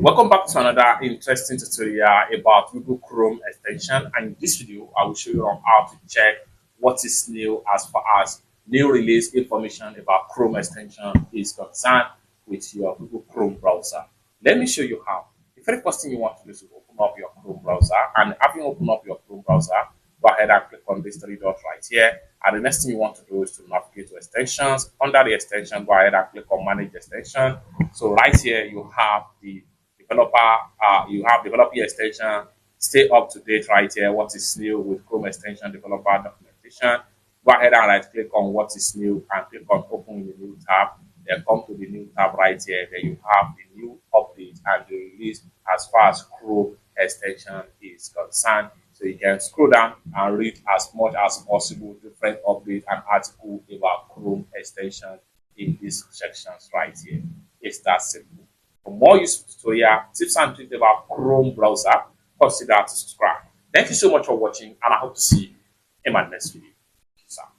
Welcome back to another interesting tutorial about Google Chrome extension. And in this video, I will show you on how to check what is new as far as new release information about Chrome extension is concerned with your Google Chrome browser. Let me show you how. The very first thing you want to do is to open up your Chrome browser. And having opened up your Chrome browser, go ahead and click on these three dots right here. And the next thing you want to do is to navigate to extensions. Under the extension, go ahead and click on manage extension. So right here, you have the developer, you have developer extension. Stay up to date right here. What is new with Chrome extension developer documentation? Go ahead and right click on what is new and click on open the new tab. Then come to the new tab right here. Then you have the new update and the release as far as Chrome extension is concerned. So you can scroll down and read as much as possible different updates and articles about Chrome extension in these sections right here. It's that simple. For more useful tutorial, tips and tricks about Chrome browser, consider to subscribe. Thank you so much for watching, and I hope to see you in my next video. Peace out.